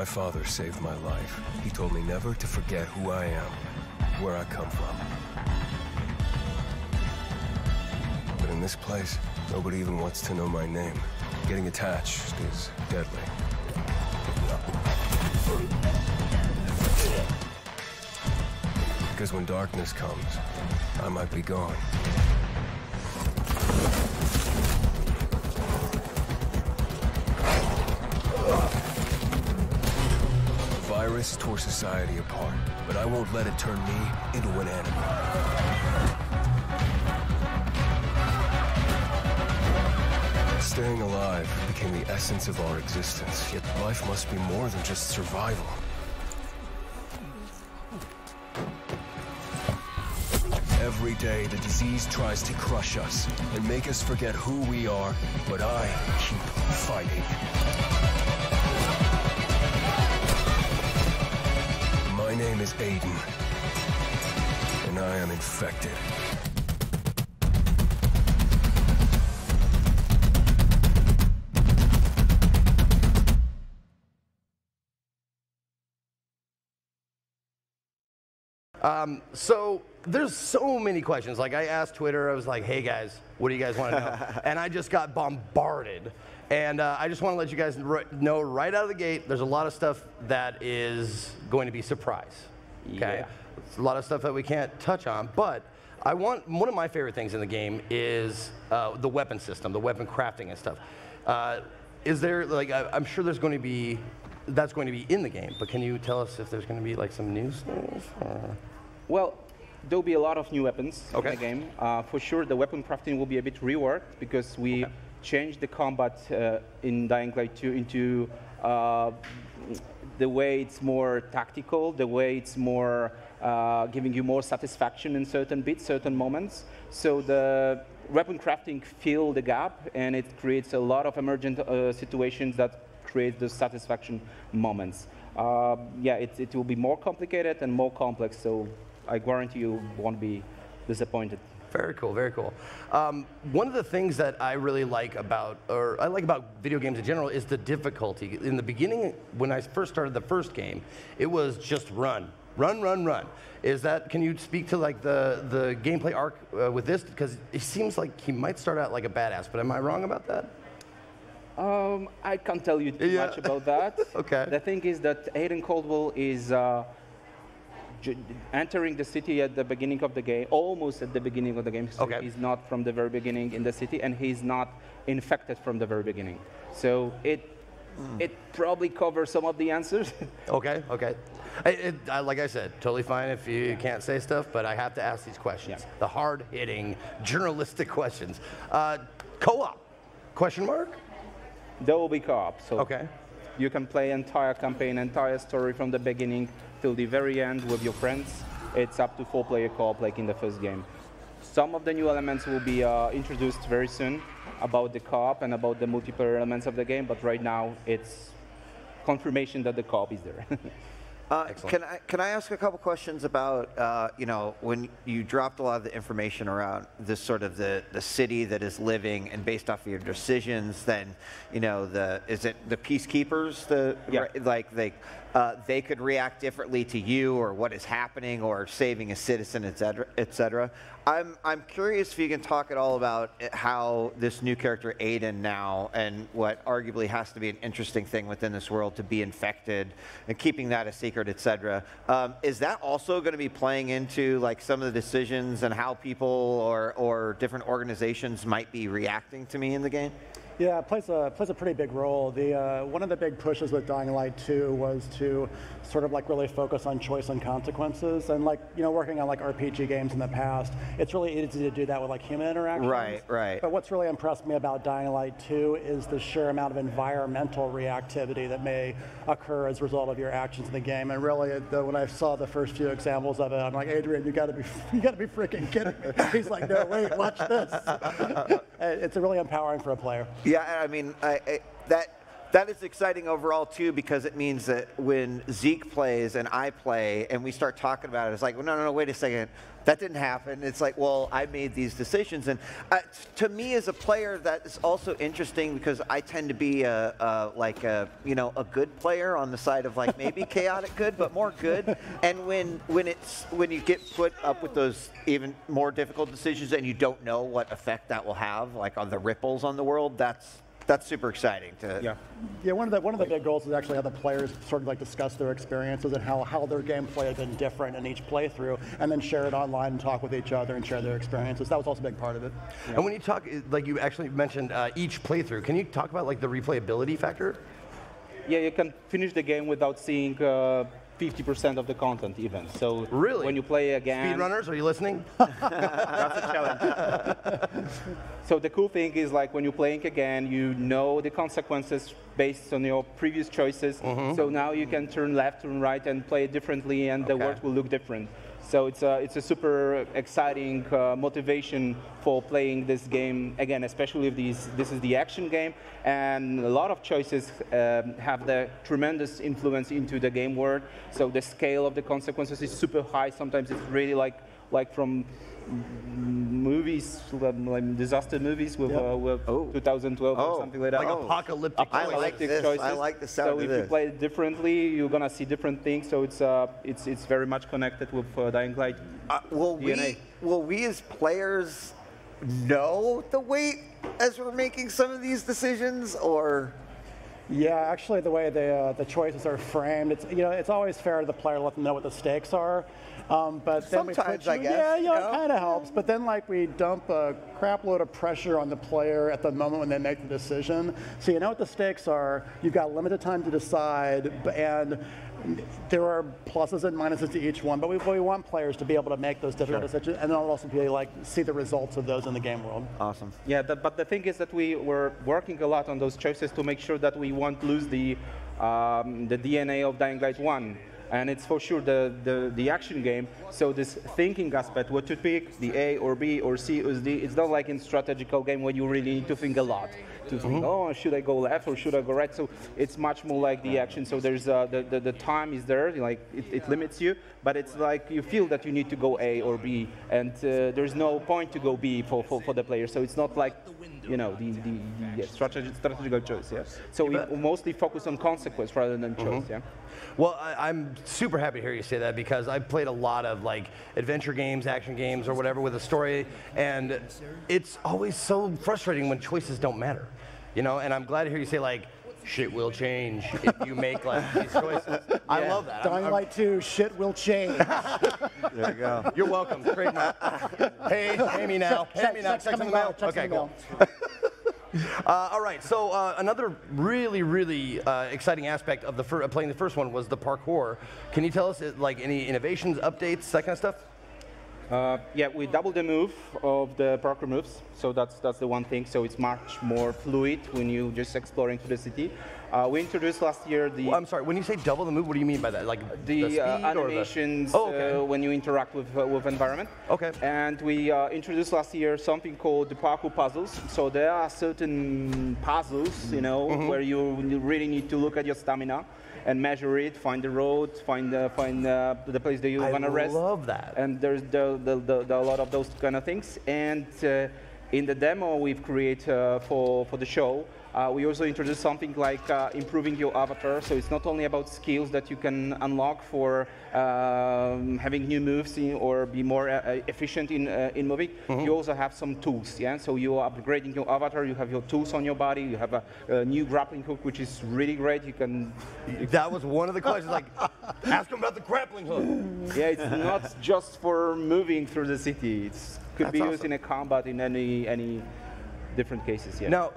My father saved my life. He told me never to forget who I am, where I come from. But in this place, nobody even wants to know my name. Getting attached is deadly. Because when darkness comes, I might be gone. The virus tore society apart, but I won't let it turn me into an enemy. Staying alive became the essence of our existence, yet life must be more than just survival. Every day, the disease tries to crush us and make us forget who we are, but I keep fighting. My name is Aiden, and I am infected. So there's so many questions. Like I asked Twitter, I was like, hey guys, what do you guys want to know? And I just got bombarded. And I just want to let you guys know right out of the gate, there's a lot of stuff that is going to be surprise. Okay? Yeah. It's a lot of stuff that we can't touch on, but one of my favorite things in the game is the weapon system, the weapon crafting and stuff. Is there, like, I'm sure there's going to be, that's going to be in the game, but can you tell us if there's going to be like some new things? Well, there'll be a lot of new weapons Okay. in the game. For sure, the weapon crafting will be a bit reworked because we changed the combat in Dying Light 2 into the way it's more tactical, the way it's more giving you more satisfaction in certain bits, certain moments. So the weapon crafting fills the gap, and it creates a lot of emergent situations that create the satisfaction moments. Yeah, it will be more complicated and more complex, so I guarantee you won't be disappointed. Very cool, very cool. One of the things that I really like about, or I like about video games in general, is the difficulty. In the beginning, when I first started the first game, it was just run. Run, run, run. Is that, can you speak to like the gameplay arc with this? Because it seems like he might start out like a badass, but am I wrong about that? I can't tell you too much about that. Okay. The thing is that Aiden Caldwell is entering the city at the beginning of the game, almost at the beginning of the game. So he's not from the very beginning in the city, and he's not infected from the very beginning. So it probably covers some of the answers. Okay, okay. Like I said, totally fine if you can't say stuff, but I have to ask these questions. Yeah. The hard-hitting, journalistic questions. Co-op, question mark? There will be co-op, so Okay. you can play entire campaign, entire story from the beginning till the very end with your friends. It's up to 4-player co-op like in the first game. Some of the new elements will be introduced very soon about the co-op and about the multiplayer elements of the game, but right now it's confirmation that the co-op is there. Can I ask a couple questions about, you know, when you dropped a lot of the information around this sort of the city that is living and based off of your decisions, then, you know, is it the peacekeepers, they could react differently to you or what is happening or saving a citizen, et cetera, et cetera. I'm curious if you can talk at all about how this new character Aiden now, and what arguably has to be an interesting thing within this world, to be infected and keeping that a secret, et cetera. Is that also going to be playing into like some of the decisions and how people or different organizations might be reacting to me in the game? Yeah, it plays a pretty big role. One of the big pushes with Dying Light 2 was to sort of like really focus on choice and consequences. And like, you know, working on like RPG games in the past, it's really easy to do that with like human interactions. Right, right. But what's really impressed me about Dying Light 2 is the sheer amount of environmental reactivity that may occur as a result of your actions in the game. And really, when I saw the first few examples of it, I'm like, Adrian, you got to be freaking kidding me. He's like, no, wait, watch this. It's really empowering for a player. Yeah, I mean, That is exciting overall, too, because it means that when Zeke plays and I play and we start talking about it, it's like, well, no, wait a second. That didn't happen. It's like, well, I made these decisions. And to me as a player, that is also interesting because I tend to be a good player on the side of like maybe chaotic good, but more good. And when you get put up with those even more difficult decisions and you don't know what effect that will have, like on the ripples on the world, that's super exciting. Yeah, one of the big goals is actually have the players sort of like discuss their experiences and how their gameplay has been different in each playthrough, and then share it online and talk with each other and share their experiences. That was also a big part of it. Yeah. And when you talk, like you actually mentioned each playthrough, can you talk about like the replayability factor? Yeah, you can finish the game without seeing 50% of the content even. So really, when you play again, speedrunners, are you listening? That's a challenge. So the cool thing is like when you're playing again, you know the consequences based on your previous choices. So now you can turn left, turn right, and play it differently, and the world will look different. So it's a super exciting motivation for playing this game again, especially if this is the action game, and a lot of choices have the tremendous influence into the game world. So the scale of the consequences is super high. Sometimes it's really like from movies, like disaster movies with 2012 or something like that. Like apocalyptic choices. I like the sound of this. So if you play it differently, you're gonna see different things. So it's very much connected with Dying Light. Will we as players know the weight as we're making some of these decisions, or? Yeah, actually, the way the choices are framed, it's always fair to the player to let them know what the stakes are. But then sometimes, I guess. it kind of helps. But then, like, we dump a crap load of pressure on the player at the moment when they make the decision. So you know what the stakes are. You've got limited time to decide, and there are pluses and minuses to each one. But we want players to be able to make those difficult decisions, and then also be like see the results of those in the game world. Awesome. Yeah, but the thing is that we were working a lot on those choices to make sure that we won't lose the DNA of Dying Light 1. And it's for sure the action game. So this thinking aspect, what to pick, the A or B or C or D, it's not like in strategical game where you really need to think a lot. To think, oh, should I go left or should I go right? So it's much more like the action. So there's the time is there, like it limits you, but it's like you feel that you need to go A or B, and there's no point to go B for the player. So it's not like the strategical choice. Yeah. So we mostly focus on consequence rather than choice. Yeah. Well, I'm super happy to hear you say that because I've played a lot of like adventure games, action games, or whatever with a story, and it's always so frustrating when choices don't matter, And I'm glad to hear you say like, shit will change if you make like these choices. I love that. Dying Light 2, shit will change. There you go. You're welcome. Trademark. Pay me now. Pay me now. Check in the mail. Okay, cool. All right, so another really, really exciting aspect of playing the first one was the parkour. Can you tell us like any innovations, updates, that kind of stuff? Yeah, we doubled the move of the parkour moves, so that's the one thing. So it's much more fluid when you just exploring to the city. We introduced last year the. I'm sorry. When you say double the move, what do you mean by that? Like the speed animations or the... when you interact with environment. Okay. And we introduced last year something called the parkour puzzles. So there are certain puzzles, where you really need to look at your stamina and measure it, find the road, find the place that you want to rest. I love that. And there's a lot of those kind of things. And in the demo we've created for the show, we also introduced something like improving your avatar. So it's not only about skills that you can unlock for having new moves or be more efficient in moving. You also have some tools. Yeah. So you are upgrading your avatar. You have your tools on your body. You have a new grappling hook, which is really great. You can. That was one of the questions. Like, ask them about the grappling hook. Yeah, it's not just for moving through the city. It could be used in a combat in any different cases. Yeah. Now,